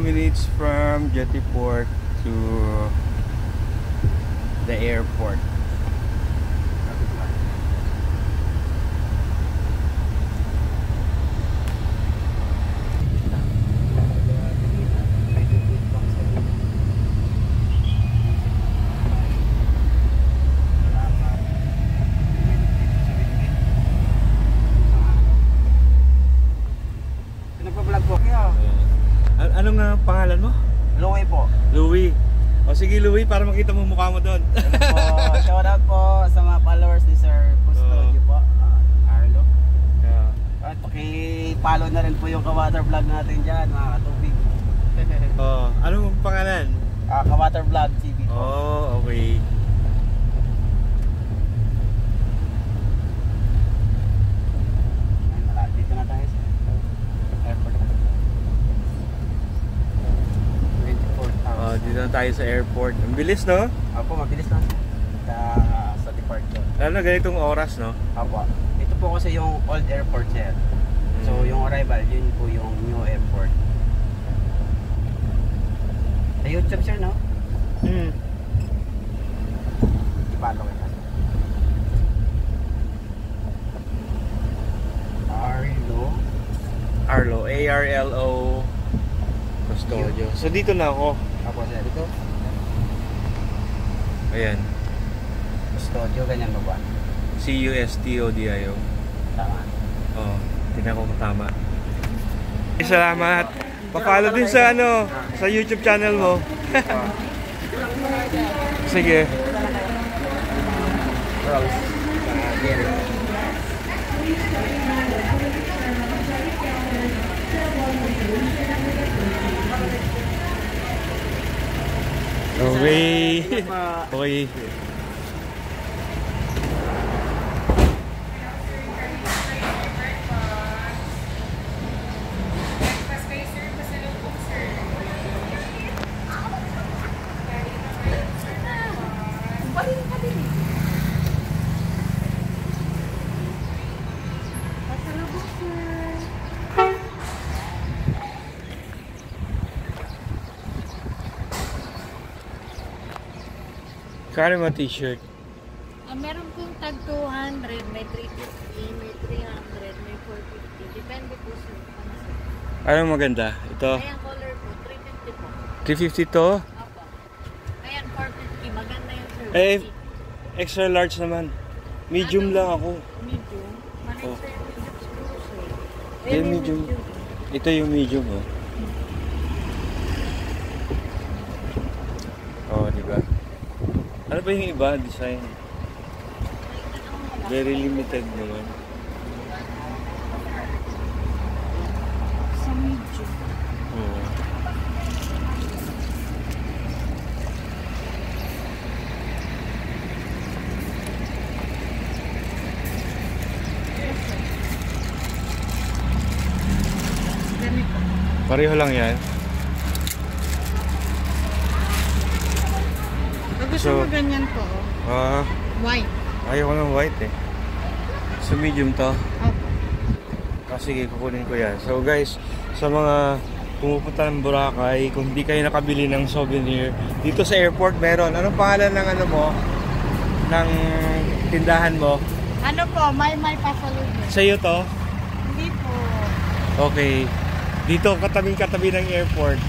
minutes from Jetty Port to the airport. Ano nga pangalan mo? Louie po. Louie. O sige Louie, para makita mo mukha mo doon. Shout out po sa mga followers ni Sir Custodio po, Arlo. Yeah. At paki-follow na rin po yung Kawater Vlog natin dyan, mga katubig. Anong pangalan? Kawater Vlog TV po. Oh, okay. Dito na tayo sa airport. Dito na tayo sa airport. Ang bilis, no? Apo, mabilis lang sa departure. Lalo na ganitong oras, no? Apo. Ito po kasi yung old airport, sir. So yung arrival, yun po yung new airport. Sa YouTube, sir, no? Ipalo kayo. Arlo, A-R-L-O Custodio. So dito na ako. Apo, sir, dito. Ayan. Custodio, ganyan ba ba? C-U-S-T-O-D-I-O. Tama. Tingnan ko kung tama. Salamat. Pa-follow din sa sa YouTube channel mo. Sige. Okay. Okay. Kano mo t-shirt? Meron pong tag 200, may 350, may 300, may 450. Depende po sir. Anong maganda? Ito? Ayan color po, 350 po. 350 to? Opo. Ayan 450, maganda yung sir. Extra large naman. Medium lang ako. Medium? Manay sir yung medium siguro sir. Yan medium. Ito yung medium diba? Ano ba yung iba? Design? Very limited naman. Sa medium. Pareho lang yan. Gusto mo ganyan po? White. Ayaw ko ng white eh. So medium to. Opo. Sige, kukunin ko yan. So guys, sa mga pumupunta ng Boracay, kung hindi kayo nakabili ng souvenir, dito sa airport meron. Anong pangalan ng mo? Ng tindahan mo? Ano po? May pasalubong. Sa'yo to? Hindi po. Okay. Dito, katabi ng airport.